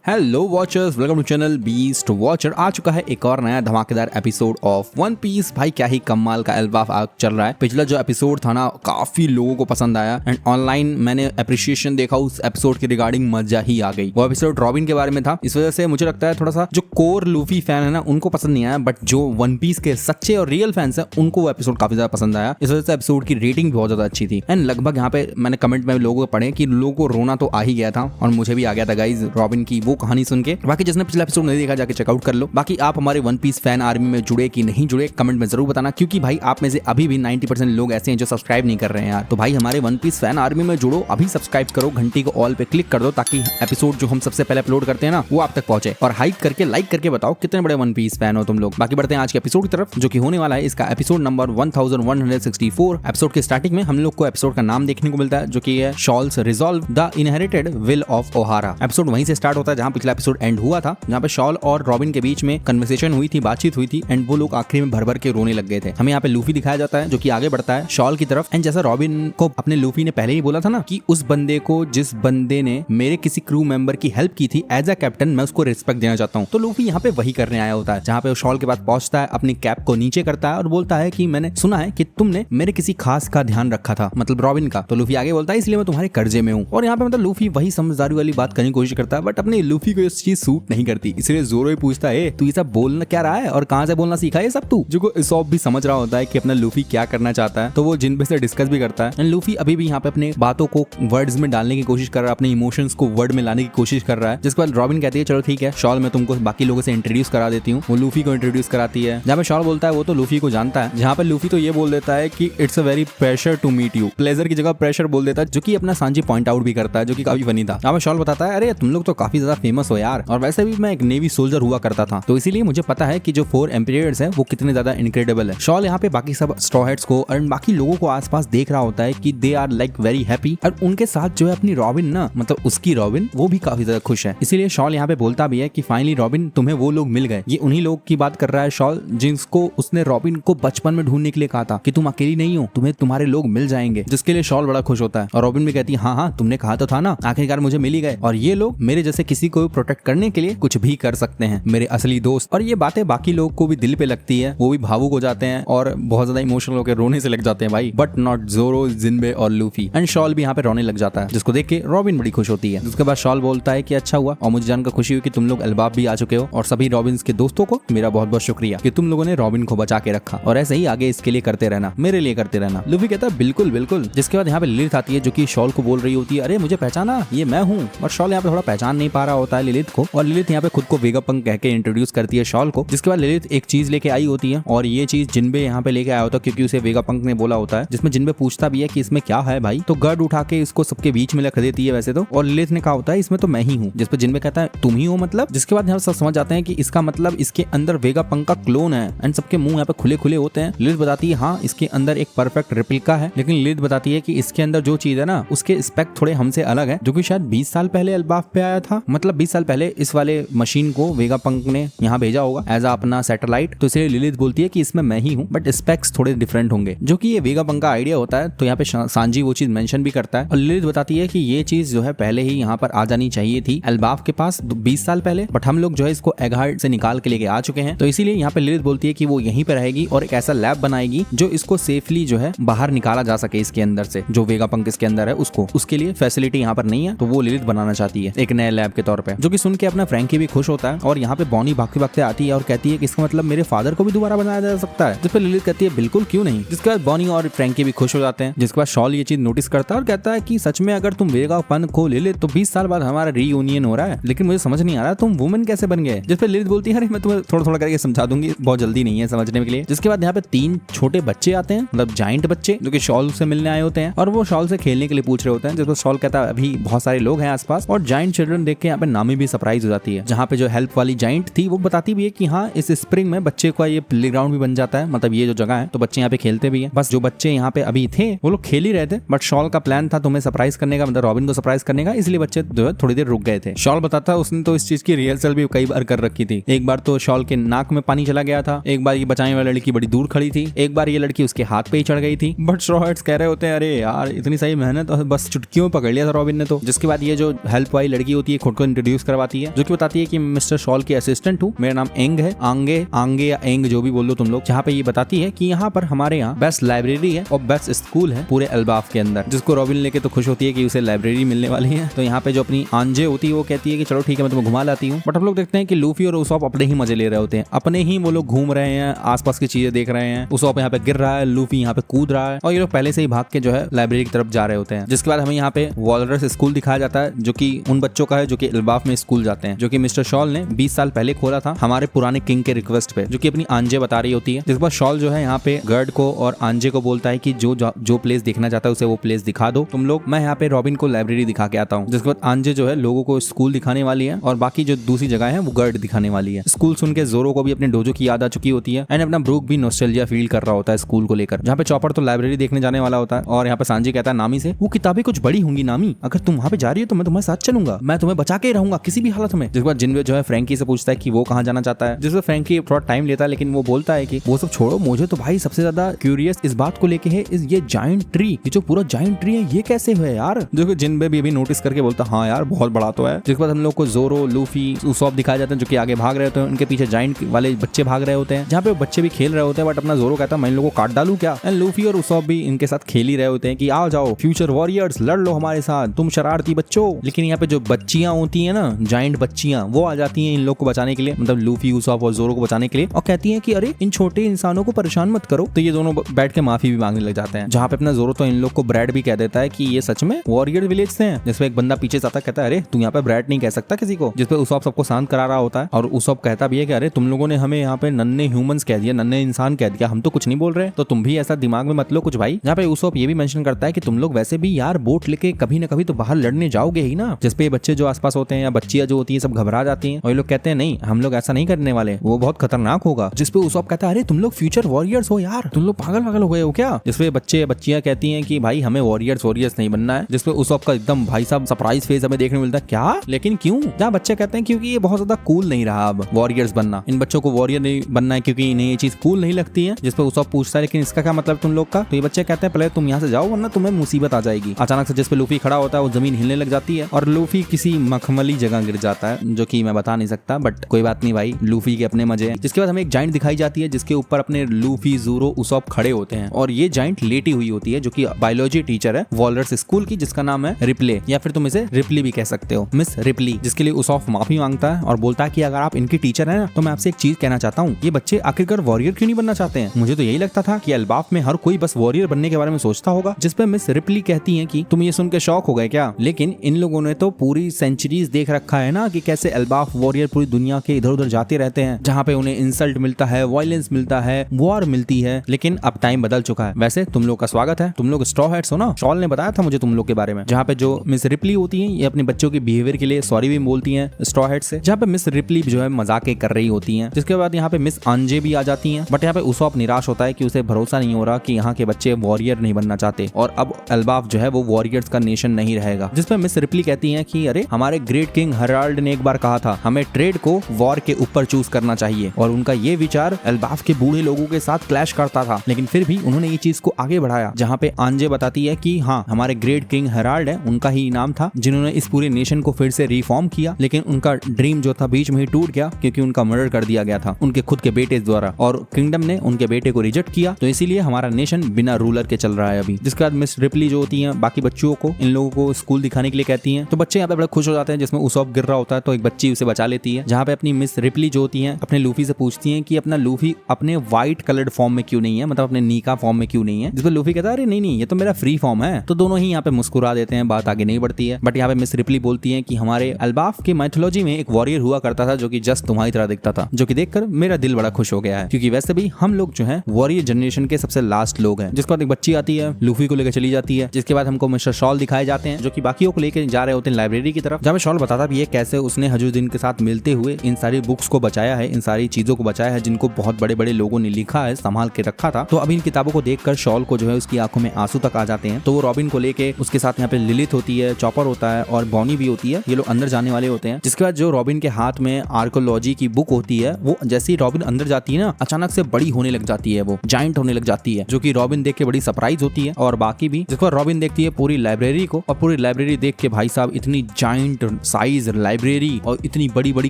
Hello watchers, welcome to channel Beast Watcher. आ चुका है एक और नया धमाकेदार एपिसोड ऑफ वन पीस। भाई क्या ही कमाल का एल्बाफ आर्क चल रहा है। पिछला जो एपिसोड था ना, काफी लोगों को पसंद आया एंड ऑनलाइन मैंने अप्रिशिएशन देखा उस एपिसोड के रिगार्डिंग, मजा ही आ गई। वो एपिसोड रॉबिन के बारे में था, इस वजह से मुझे लगता है थोड़ा सा जो कोर लूफी फैन है ना उनको पसंद नहीं आया, बट जो वन पीस के सच्चे और रियल फैंस है उनको वो एपिसोड काफी ज्यादा पसंद आया। इस वजह से एपिसोड की रेटिंग बहुत ज्यादा अच्छी थी एंड लगभग यहाँ पे मैंने कमेंट में लोगों को पढ़े कि लोगों को रोना तो आ ही गया था और मुझे भी आ गया था गाइज रॉबिन की वो कहानी सुन के। बाकी जिसने पिछला एपिसोड नहीं देखा जाके चेकआउट कर लो। बाकी आप हमारे वन पीस फैन आर्मी में जुड़े कि नहीं जुड़े कमेंट में जरूर बताना, क्योंकि भाई आप में से अभी भी 90% लोग ऐसे हैं जो सब्सक्राइब नहीं कर रहे हैं यार। तो भाई हमारे वन पीस फैन आर्मी में जुड़ो, अभी सब्सक्राइब करो, घंटी को ऑल पे क्लिक कर दो ताकि एपिसोड जो हम सबसे पहले अपलोड करते हैं ना वो आप तक पहुंचे। और हाइक करके लाइक करके बताओ कितने बड़े वन पीस फैन हो तुम लोग। बाकी बढ़ते हैं आज के एपिसोड की तरफ जो कि होने वाला है इसका एपिसोड नंबर 1164। एपिसोड के स्टार्टिंग में हम लोग को एपिसोड का नाम देखने को मिलता है जो कि है shawls resolve the inherited will of Ohara. Episode वहीं से स्टार्ट होता है जहां पिछला एपिसोड एंड हुआ था, जहां पे शॉल और रॉबिन के बीच में कन्वर्सेशन हुई थी, बातचीत हुई थी एंड वो लोग आखिरी में भर भर के रोने लग गए थे। हमें यहाँ पे लूफी दिखाया जाता है जो कि आगे बढ़ता है शॉल की तरफ एंड जैसा रॉबिन को अपने लूफी ने पहले ही बोला था ना कि उस बंदे को, जिस बंदे ने मेरे किसी क्रू मेंबर की हेल्प की थी एज अ कैप्टन, मैं उसको रिस्पेक्ट देना चाहता हूँ। तो लूफी यहाँ पे वही करने आया होता है, जहाँ पे शॉल के पास पहुंचता है, अपनी कैप को नीचे करता है और बोलता है कि मैंने सुना है कि तुमने मेरे किसी खास का ध्यान रखा था, मतलब रॉबिन का। तो लूफी आगे बोलता है इसलिए मैं तुम्हारे कर्जे में हूँ। और यहाँ पे मतलब लूफी वही समझदारी वाली बात करने की कोशिश करता है, बट अपने लूफी को इस चीज सूट नहीं करती, इसलिए जोरो ही पूछता है तू ये सब बोलना क्या रहा है और कहाँ से बोलना सीखा है सब तू। जो को इसॉप भी समझ रहा होता है कि अपना लूफी क्या करना चाहता है, तो वो जिनबे से डिस्कस भी करता है एंड लूफी अभी भी यहाँ पे अपने बातों को वर्ड्स में डालने की कोशिश कर रहा है, अपने इमोशंस को वर्ड में लाने की कोशिश कर रहा है। जिसके बाद रॉबिन कहती है चलो ठीक है शॉल, मैं तुमको बाकी लोगों से इंट्रोड्यूस करा देती हूँ। वो लूफी को इंट्रोड्यूस कराती है, जहाँ पे शॉल बोलता है वो तो लूफी को जानता है, जहाँ पे लूफी तो ये बोल देता है कि it's a very pressure to meet you, pleasure की जगह प्रेशर बोल देता है, जो कि अपना सांजी पॉइंट आउट भी करता है, जो कि काफी फनी था। यहाँ पे शॉल बताता है अरे तुम लोग तो काफी ज्यादा फेमस हो यार, और वैसे भी मैं एक नेवी सोल्जर हुआ करता था, तो इसीलिए मुझे पता है कि जो 4 एम्पीरियड्स हैं वो कितने ज्यादा इनक्रेडिबल है। शॉल यहाँ पे बाकी सब स्ट्रॉ हेड्स को और बाकी लोगों को आसपास देख रहा होता है कि they are like very happy, और उनके साथ जो है अपनी रॉबिन ना, मतलब उसकी रॉबिन, वो भी काफी ज्यादा खुश है। इसीलिए शॉल यहाँ पे बोलता भी है कि फाइनली रॉबिन तुम्हें वो लोग मिल गए। ये उन्हीं लोग की बात कर रहा है शॉल जिनको उसने रॉबिन को बचपन में ढूंढने के लिए कहा था कि तुम अकेली नहीं हो, तुम्हें तुम्हारे लोग मिल जाएंगे, जिसके लिए शॉल बड़ा खुश होता है। और रॉबिन भी कहती है हाँ तुमने कहा तो था ना, आखिरकार मुझे मिल ही गए, और ये लोग मेरे जैसे किसी को प्रोटेक्ट करने के लिए कुछ भी कर सकते हैं, मेरे असली दोस्त। और ये बातें बाकी लोग को भी दिल पे लगती है, वो भी भावुक हो जाते हैं और बहुत ज्यादा इमोशनल होकर रोने से लग जाते हैं भाई, बट नॉट जोरो, जिनबे और लूफी। एंड शॉल भी यहाँ पे रोने लग जाता है, जिसको देख के रॉबिन बड़ी खुश होती है। उसके बाद शॉल बोलता है कि अच्छा हुआ और मुझे जानकर खुशी हुई कि तुम लोग एल्बाफ भी आ चुके हो, और सभी रॉबिन्स के दोस्तों को मेरा बहुत बहुत शुक्रिया कि तुम लोगों ने रॉबिन को बचा के रखा, और ऐसे ही आगे इसके लिए करते रहना, मेरे लिए करते रहना। लूफी कहता है बिल्कुल बिल्कुल। जिसके बाद यहाँ पे लिलिथ आती है जो कि शॉल को बोल रही होती है अरे मुझे पहचाना, ये मैं हूँ। और शॉल यहाँ पे थोड़ा पहचान नहीं पा रहा होता है लिलिथ को, और लिलिथ यहाँ पे खुद को वेगापंक कह के इंट्रोड्यूस करती है शॉल को। जिसके बाद लिलिथ एक चीज लेके आई होती है, और ये चीज जिनबे यहाँ पे लेके आया होता है क्योंकि उसे वेगापंक ने बोला होता है, जिसमें जिनबे पूछता भी है कि इसमें क्या है भाई, तो गर्ड उठा के इसको सबके बीच में रख देती है वैसे तो, और लिलिथ ने कहा होता है इसमें तो मैं ही हूँ, जिसपे जिनबे कहता है तुम ही हो मतलब। जिसके बाद यहाँ सब समझ जाते हैं कि इसका मतलब इसके अंदर वेगापंक का क्लोन है एंड सबके मुंह यहाँ पे खुले खुले होते हैं। लिलिथ बताती है हाँ इसके अंदर एक परफेक्ट रेप्लिका है, लेकिन लिलिथ बताती है कि इसके अंदर जो चीज है ना उसके स्पेक थोड़े हमसे अलग है, जो कि शायद 20 साल पहले एल्बाफ पे आया था, मतलब 20 साल पहले इस वाले मशीन को वेगापंक ने यहाँ भेजा होगा एज अपना सैटेलाइट। तो इसलिए लिलिथ बोलती है कि इसमें मैं ही हूँ, बट स्पेक्स थोड़े डिफरेंट होंगे, जो कि ये वेगापंक का आइडिया होता है। तो यहाँ पे सांजी वो चीज मेंशन भी करता है, और लिलिथ बताती है कि ये चीज जो है पहले ही यहाँ पर आ जानी चाहिए थी एल्बाफ के पास 20 साल पहले, बट हम लोग जो है इसको एगहार्ड से निकाल के लेके आ चुके हैं। तो इसीलिए यहाँ पे लिलिथ बोलती है कि वो यहीं पे रहेगी और एक ऐसा लैब बनाएगी जो इसको सेफली जो है बाहर निकाला जा सके इसके अंदर से, जो वेगापंक इसके अंदर है उसको, उसके लिए फैसिलिटी यहाँ पर नहीं है, तो वो लिलिथ बनाना चाहती है एक नए लैब के तौर पे। जो कि सुन के अपना फ्रैंकी भी खुश होता है, और यहाँ पे बॉनी भागते भागते आती है और कहती है कि इसका मतलब मेरे फादर को भी दोबारा बनाया जा सकता है, जिस पर लिलिथ कहती है बिल्कुल क्यों नहीं। जिसके बाद बॉनी और फ्रैंकी भी खुश हो जाते हैं। जिसके बाद शॉल ये चीज नोटिस करता है और कहता है कि सच में अगर तुम वेगापंक को ले ले तो 20 साल बाद हमारा रीयूनियन हो रहा है, लेकिन मुझे समझ नहीं आ रहा तुम वुमेन कैसे बन गए। जिस पर लिलिथ बोलती है अरे मैं तुम्हें थोड़ा थोड़ा करके समझा दूंगी, बहुत जल्दी नहीं है समझने के लिए। जिसके बाद यहाँ पे 3 छोटे बच्चे आते हैं, मतलब जाइंट बच्चे, जो कि शॉल से मिलने आए होते हैं, और वो शॉल से खेलने के लिए पूछ रहे होते हैं। जिसको शॉल कहता है अभी बहुत सारे लोग हैं आसपास, और जाइंट चिल्ड्रन देख के यहाँ पे नामी भी सरप्राइज हो जाती है। जहाँ पे जो हेल्प वाली जाइंट थी वो बताती भी है कि हाँ इस स्प्रिंग में बच्चे का ये प्ले ग्राउंड भी बन जाता है, मतलब ये जो जगह है तो बच्चे यहाँ पे खेलते भी है। बस जो बच्चे यहाँ पे अभी थे वो लोग खेल ही रहे थे, बट शॉल का प्लान था तुम्हें सरप्राइज करने का, मतलब रॉबिन को सरप्राइज करने का, इसलिए बच्चे जो है थोड़ी देर रुक गए थे। शॉल बताता है उसने तो इस चीज की रिहर्सल भी कई बार कर रखी थी। एक बार तो शॉल के नाक में पानी चला गया था, एक बार ये बचाने वाली लड़की बड़ी दूर खड़ी थी, एक बार ये लड़की उसके हाथ पे ही चढ़ गई थी। बट स्ट्रॉ हेड्स कह रहे होते हैं अरे यार इतनी सही मेहनत बस चुटकियों में पकड़ लिया था रॉबिन ने तो। जिसके बाद ये जो हेल्प वाली लड़की होती है खुद को इंट्रोड्यूस करवाती है, जो कि बताती है कि मिस्टर शॉल की असिस्टेंट हूँ, मेरा नाम एंग है, आंगे या एंग जो भी बोल लो तुम लोग। जहाँ पे ये बताती है कि यहाँ पर हमारे यहाँ बेस्ट लाइब्रेरी है और बेस्ट स्कूल है पूरे एल्बाफ के अंदर, जिसको रॉबिन लेके तो खुश होती है कि उसे लाइब्रेरी मिलने वाली है। तो यहाँ पे जो अपनी आंजे होती है वो कहती है कि चलो ठीक है मैं तुम्हें घुमा लाती हूँ। बट हम लोग देखते हैं कि लूफी और उसॉप अपने ही मजे ले रहे होते हैं, अपने ही वो लोग घूम रहे हैं, आसपास की चीजें देख रहे हैं। उसॉप यहाँ पे गिर रहा है, लूफी यहाँ पे कूद रहा है और ये लोग पहले से ही भाग के जो है लाइब्रेरी की तरफ जा रहे होते हैं। जिसके बाद हमें यहाँ पे वॉलरस स्कूल दिखाया जाता है, जो कि उन बच्चों का है जो कि एल्बाफ में स्कूल जाते हैं, जो कि मिस्टर शॉल ने 20 साल पहले खोला था हमारे पुराने किंग के रिक्वेस्ट पे, जो कि अपनी आंजे बता रही होती है। जिसके बाद शॉल जो है यहाँ पे गर्ड को और आंजे को बोलता है कि जो प्लेस देखना चाहता है उसे वो प्लेस दिखा दो तुम लोग, मैं यहाँ पे रॉबिन को लाइब्रेरी दिखा के आता हूँ। जिसके बाद आंजे जो है लोगों को स्कूल दिखाने वाली है और बाकी जो दूसरी जगह है वो गर्ड दिखाने वाली है। स्कूल सुन के जोरो को भी अपने डोजो की याद आ चुकी होती है एंड अपना ब्रूक भी नॉस्टैल्जिया फील कर रहा होता है स्कूल को लेकर। जहाँ पे चॉपर तो लाइब्रेरी देखने जाने वाला होता है और यहाँ पे सांजी कहता है नामी से, वो किताबें कुछ बड़ी होंगी नामी, अगर तुम वहाँ पे जा रही हो तो मैं तुम्हारे साथ चलूंगा, मैं तुम्हें बचा के रहूंगा किसी भी हालत में। जिसके बाद जिनवे जो है फ्रैंकी से पूछता है कि वो कहाँ जाना चाहता है, जिसमें फ्रैंकी थोड़ा टाइम लेता है लेकिन वो बोलता है कि वो सब छोड़ो, मुझे तो भाई सबसे ज्यादा क्यूरियस इस बात को लेके है, ये जायंट ट्री, ये जो पूरा जायंट ट्री है ये कैसे है यार। जो जिनवे भी नोटिस करके बोलता हाँ यार बहुत बड़ा तो है। जिसके बाद हम लोग को जोरो, लूफी, उसॉप दिखाए जाते हैं जो कि आगे भाग रहे होते हैं, उनके पीछे जायंट वाले बच्चे भाग रहे होते हैं, जहाँ पे बच्चे भी खेल रहे होते हैं। बट अपना जोरो कहता है मैं इन लोगों को काट डालू क्या, एंड लूफी और उसॉप भी इनके साथ खेल ही रहे होते हैं कि आओ जाओ फ्यूचर वॉरियर्स लड़ लो हमारे साथ, तुम शरारती बच्चों। लेकिन यहाँ पे जो बच्चियां होती है ना, जायंट बच्चियां, वो आ जाती हैं इन लोग को बचाने के लिए, मतलब लूफी, उसॉप और जोरो को बचाने के लिए, और कहती हैं कि अरे इन छोटे इंसानों को परेशान मत करो। तो ये दोनों बैठ के माफी भी मांगने लग जाते हैं। जहाँ पे अपना जोरो तो इन लोग को ब्रैड भी कह देता है कि ये सच में वॉरियर विलेज से हैं। जिसपे एक बंदा पीछे जाता कहता है अरे तू यहाँ पे ब्रैड नहीं कह सकता किसी को। जिसपे उसॉप सबको शांत करा रहा होता है और उसॉप कहता भी है कि अरे तुम लोगों ने हमें यहाँ पे नन्हे ह्यूमंस कह दिया, नन्हे इंसान कह दिया, हम तो कुछ नहीं बोल रहे, तो तुम भी ऐसा दिमाग में मत लो कुछ भाई। यहाँ पे उसॉप ये भी मेंशन करता है कि तुम लोग वैसे भी यार बोट लेके कभी ना कभी तो बाहर लड़ने जाओगे ही ना। जिसपे ये बच्चे जो आसपास होते हैं या बच्चियां जो होती है सब घबरा जाती हैं और ये लोग कहते हैं नहीं हम लोग ऐसा नहीं करने वाले, वो बहुत खतरनाक होगा। जिसपे उसॉप कहता है अरे तुम लोग फ्यूचर वॉरियर्स हो यार, तुम लोग पागल पागल हो गए हो क्या। जिसपे बच्चे बच्चियां कहती हैं कि भाई हमें वॉरियर्स नहीं बनना है। जिसपे उसॉप का एकदम भाई साहब सरप्राइज फेस हमें देखने मिलता है, क्या लेकिन क्यों। जहाँ बच्चे कहते हैं क्योंकि ये बहुत ज्यादा कूल नहीं रहा अब वॉरियर्स बनना, इन बच्चों को वॉरियर नहीं बनना है क्योंकि इन्हें ये चीज कूल नहीं लगती है। जिसपे उसॉप पूछता है लेकिन इसका क्या मतलब तुम लोग का। तो ये बच्चे कहते हैं पहले तुम यहाँ से जाओ वरना तुम्हें मुसीबत आ जाएगी। अचानक से जिसपे लूफी खड़ा होता है वो जमीन हिलने लग जाती है और लूफी किसी मखमली जगह गिर जाता है, जो कि मैं बता नहीं सकता बट कोई बात नहीं भाई, लूफी के अपने मजे हैं। जिसके बाद हमें एक जाइंट दिखाई जाती है जिसके ऊपर अपने लूफी, ज़ोरो, उसॉप खड़े होते हैं और ये जाइंट लेटी हुई होती है जो कि बायोलॉजी टीचर है वॉलरस स्कूल की, जिसका नाम है रिप्ले या फिर तुम इसे रिप्ली भी कह सकते हो, मिस रिप्ली। जिसके लिए उसॉप माफी मांगता है और बोलता है कि अगर आप इनकी टीचर है ना तो मैं आपसे एक चीज कहना चाहता हूँ, ये बच्चे आखिरकार वॉरियर क्यों नहीं बनना चाहते हैं। मुझे तो यही लगता था कि एल्बाफ में हर कोई बस वॉरियर बनने के बारे में सोचता होगा। जिसपे मिस रिप्ली कहती है कि तुम ये सुन के शौक हो गए क्या, लेकिन इन लोगों ने तो पूरी सेंचुरीज देख रखा है ना कि कैसे एल्बाफ वॉरियर पूरी दुनिया के इधर उधर जाते रहते हैं, जहाँ पे उन्हें इंसल्ट मिलता है, वायलेंस मिलता है, वॉर मिलती है। लेकिन अब टाइम बदल चुका है। वैसे तुम लोग का स्वागत है, तुम लोग स्ट्रॉ हैट्स हो ना, शॉल ने बताया था मुझे तुम लोग के बारे में। जहाँ पे जो मिस रिप्ली होती है ये अपने बच्चों के बिहेवियर के लिए सॉरी भी बोलती है स्ट्रॉ हैट्स से, जहाँ पे मिस रिप्ली जो है मजाक कर रही होती है। जिसके बाद यहाँ पे मिस आंजे भी आ जाती है। बट यहाँ पे उसॉप निराश होता है कि उसे भरोसा नहीं हो रहा कि यहाँ के बच्चे वॉरियर नहीं बनना चाहते और अब एल्बाफ जो है वो वॉरियर्स का नेशन नहीं रहेगा। जिसपे मिस रिप्ली कहती है कि अरे हमारे ग्रेट किंग हेराल्ड ने एक बार कहा था हमें ट्रेड को वॉर के ऊपर चूज करना चाहिए और उनका ये विचार एल्बाफ के बूढ़े लोगों के साथ क्लैश करता था, लेकिन फिर भी उन्होंने ये चीज को आगे बढ़ाया। जहाँ पे आंजे बताती है कि हाँ हमारे ग्रेट किंग हेराल्ड है, उनका ही नाम था जिन्होंने इस पूरे नेशन को फिर से रिफॉर्म किया, लेकिन उनका ड्रीम जो था बीच में ही टूट गया क्योंकि उनका मर्डर कर दिया गया था उनके खुद के बेटे द्वारा और किंगडम ने उनके बेटे को रिजेक्ट किया, तो इसीलिए हमारा नेशन बिना रूलर के चल रहा है अभी। जिसके बाद मिस रिप्ली जो होती है बाकी बच्चों को इन लोगों को स्कूल दिखाने के लिए कहती हैं, तो बच्चे यहाँ पे बड़े खुश हो जाते हैं। जिसमें उसॉप गिर रहा होता है तो एक बच्ची उसे बचा लेती है। जहाँ पे अपनी मिस रिप्ली जो होती है अपने लूफी से पूछती है कि अपना लूफी अपने व्हाइट कलर्ड फॉर्म में क्यों नहीं है, मतलब अपने नीका फॉर्म में क्यों नहीं है। जिसपे लूफी कहता है अरे नहीं ये तो मेरा फ्री फॉर्म है। तो दोनों ही यहाँ पे मुस्कुरा देते हैं, बात आगे नहीं बढ़ती है। बट यहाँ पे मिस रिप्ली बोलती है कि हमारे एल्बाफ के माइथोलॉजी में एक वॉरियर हुआ करता था जो कि जस्ट तुम्हारी तरह दिखता था, जो कि देखकर मेरा दिल बड़ा खुश हो गया है क्योंकि वैसे भी हम लोग जो है वॉरियर जनरेशन के सबसे लास्ट लोग हैं। जिसके बाद एक बच्ची आती है, लूफी को लेकर चली जाती है। जिसके बाद हमको मिस्टर शॉल दिखाए जाते हैं जो कि बाकियों को लेकर जा रहे होते हैं लाइब्रेरी की तरफ, जहाँ पे शॉल बताता भी है कैसे उसने हजुद्दीन के साथ मिलते हुए इन सारी बुक्स को बचाया है, इन सारी चीजों को बचाया है जिनको बहुत बड़े बड़े लोगों ने लिखा है, संभाल के रखा था। तो अभी इन किताबों को देखकर शॉल को जो है उसकी आंखों में आंसू तक आ जाते हैं। तो वो रॉबिन को लेके उसके साथ यहाँ पे लिलिथ होती है, चॉपर होता है और बॉनी भी होती है, ये लोग अंदर जाने वाले होते हैं। जिसके बाद जो रॉबिन के हाथ में आर्कोलॉजी की बुक होती है वो जैसे ही रॉबिन अंदर जाती है ना अचानक से बड़ी होने लग जाती है, वो जायंट होने लग जाती है, जो कि रॉबिन देख के बड़ी सरप्राइज होती है और बाकी भी। जिसके बाद रॉबिन देखती है पूरी लाइब्रेरी को और पूरी लाइब्रेरी देख के भाई साहब इतनी जायंट साइज, लाइब्रेरी और इतनी बड़ी बड़ी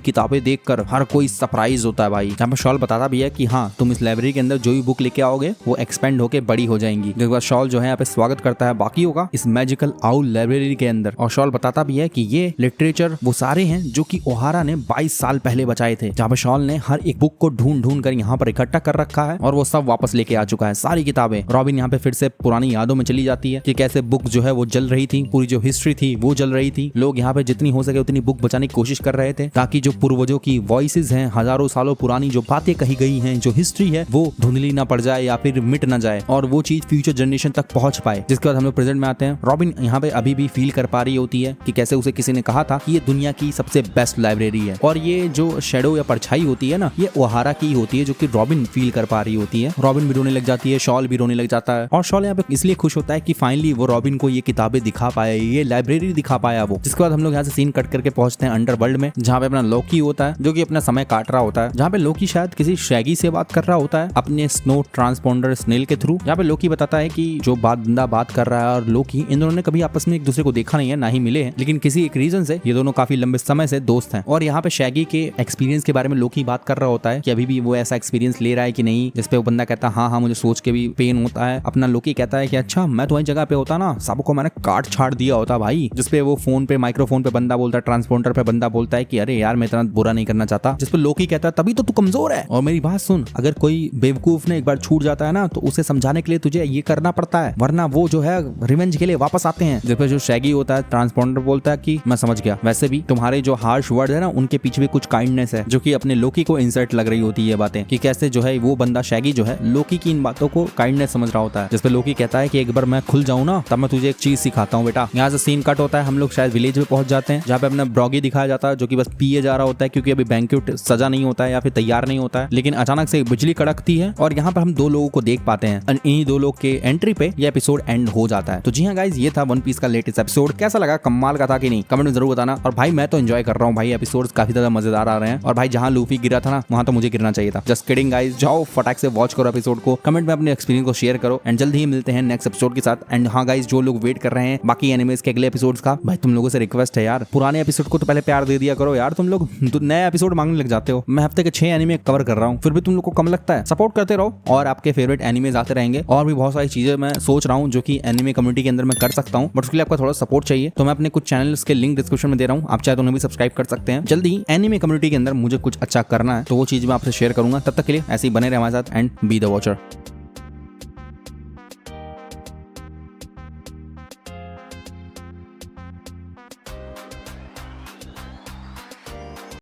किताबें देखकर हर कोई सरप्राइज होता है भाई। यहाँ पे शॉल बताता भी है कि हाँ, तुम इस लाइब्रेरी के अंदर जो भी बुक लेके आओगे वो एक्सपेंड होके बड़ी हो जाएंगी। जिसके बाद शॉल जो है यहाँ पे स्वागत करता है बाकियों का इस मैजिकल आउल लाइब्रेरी के अंदर। और शॉल बताता भी है कि ये लिटरेचर वो सारे हैं जो कि ओहारा ने 22 साल पहले बचाए थे। जहाँ पे शॉल ने हर एक बुक को ढूंढ ढूंढ कर यहाँ पर इकट्ठा कर रखा है और वो सब वापस लेके आ चुका है, सारी किताबें। रॉबिन यहाँ पे फिर से पुरानी यादों में चली जाती है कि कैसे बुक जो है वो जल रही थी, पूरी जो हिस्ट्री थी वो जल रही थी। लोग यहाँ पे जितनी हो सके उतनी बुक बचाने की कोशिश कर रहे थे ताकि जो पूर्वजों की वॉइसेस हैं, हजारों सालों पुरानी जो बातें कही गई हैं, जो हिस्ट्री है वो धुंधली ना पड़ जाए या फिर मिट ना जाए और वो चीज फ्यूचर जनरेशन तक पहुंच पाए। जिसके बाद हम लोग प्रेजेंट में आते हैं। रॉबिन यहाँ पे अभी भी फील कर पा रही होती है कि कैसे उसे किसी ने कहा था कि ये दुनिया की सबसे बेस्ट लाइब्रेरी है और ये जो शेडो या परछाई होती है ना, ये ओहारा की होती है जो कि रॉबिन फील कर पा रही होती है। रॉबिन भी रोने लग जाती है, शॉल भी रोने लग जाता है और शॉल यहाँ पे इसलिए खुश होता है कि फाइनली वो रॉबिन को ये किताबें दिखा पाया, ये लाइब्रेरी दिखा पाया वो। जिसके बाद हम लोग यहाँ से सीन कट करके पहुंचते हैं अंडरवर्ल्ड में, जहाँ पे अपना लोकी होता है जो कि अपना समय काट रहा होता है। जहाँ पे लोकी शायद किसी शैगी से बात कर रहा होता है अपने स्नो ट्रांसपोंडर स्नेल के थ्रू। यहाँ पे लोकी बताता है कि जो बंदा बात कर रहा है और लोकी, इन दोनों ने कभी आपस में एक दूसरे को देखा नहीं है, ना ही मिले हैं, लेकिन किसी एक रीजन से ये दोनों काफी लंबे समय से दोस्त हैं। और यहाँ पे शैगी के एक्सपीरियंस के बारे में लोकी बात कर रहा होता है कि अभी भी वो ऐसा एक्सपीरियंस ले रहा है कि नहीं, जिसपे वो बंदा कहता है हाँ मुझे सोच के भी पेन होता है। अपना लोकी कहता है कि अच्छा, मैं तो वही जगह पे होता ना, सबको मैंने काट छाड़ दिया होता भाई। जिसपे वो फोन पे, माइक्रोफोन पे बंदा बोलता है, ट्रांसपोंडर पे बंदा बोलता है कि अरे यार मैं इतना बुरा नहीं करना चाहता। जिसपे लोकी कहता है तभी तो तू कमजोर है, और मेरी बात सुन, अगर कोई बेवकूफ ने एक बार छूट जाता है ना तो उसे समझाने के लिए तुझे ये करना पड़ता है, वरना वो जो है रिवेंज के लिए वापस आते हैं। जिसपे जो शैगी होता है, ट्रांसपोंडर बोलता है कि मैं समझ गया, वैसे भी तुम्हारे जो हार्श वर्ड है ना उनके पीछे भी कुछ काइंडनेस है, जो कि अपने लोकी को इंसल्ट लग रही होती है बातें, कि कैसे जो है वो बंदा शैगी जो है लोकी की इन बातों को काइंडनेस समझ रहा होता है। जिसपे लोकी कहता है कि एक बार मैं खुल जाऊं ना तब मैं तुझे एक चीज सिखाता हूँ बेटा। यहाँ से सीन कट होता है, हम लोग शायद विलेज में पहुंच जाते हैं, जहाँ पे अपना ब्रॉगी दिखाया जाता है जो कि बस पिए जा रहा होता है क्योंकि अभी बैंक्वेट सजा नहीं होता है या फिर तैयार नहीं होता है। लेकिन अचानक से बिजली कड़कती है और यहाँ पर हम दो लोगों को देख पाते हैं। इन्हीं दो लोग के एंट्री पे ये एपिसोड एंड हो जाता है। तो जी हाँ गाइज, ये था वन पीस का लेटेस्ट एपिसोड। कैसा लगा, कमाल का था कि नहीं, कमेंट में जरूर बताना। और भाई मैं तो एंजॉय कर रहा हूँ भाई, एपिसोड्स काफी ज्यादा मजेदार आ रहे हैं। और भाई जहाँ लूफी गिरा था ना वहाँ तो मुझे गिरना चाहिए था। जस्ट किडिंग गाइज, जाओ फटाक से वॉच करो एपिसोड को, कमेंट में अपने एक्सपीरियंस को शेयर करो एंड जल्द ही मिलते हैं नेक्स्ट एपिसोड के साथ। एंड हाँ गाइज, जो लोग वेट कर रहे हैं बाकी एनिमेस के अगले एपिसोड्स का, भाई तुम लोगों से रिक्वेस्ट है यार, पुराने एपिसोड को तो पहले प्यार दे दिया करो यार। तुम लोग नए एपिसोड मांगने लग जाते हो। मैं हफ्ते के 6 एनिमे कवर कर रहा हूँ, फिर भी तुम लोग को कम लगता है। सपोर्ट करते रहो और आपके फेवरेट एनिमेज आते रहेंगे। और भी बहुत सारी चीजें मैं सोच रहा हूँ जो कि एनिमे कम्युनिटी के अंदर मैं कर सकता हूँ, बट उसके लिए आपका थोड़ा सपोर्ट चाहिए। तो मैं अपने कुछ चैनल्स के लिंक डिस्क्रिप्शन में दे रहा हूँ, आप चाहे तो उन्हें भी सब्सक्राइब कर सकते हैं। जल्दी ही एनिमे कम्युनिटी के अंदर मुझे कुछ अच्छा करना है तो वो चीज मैं आपसे शेयर करूंगा। तब तक के लिए ऐसे ही बने रहे हमारे साथ एंड बी द वॉचर।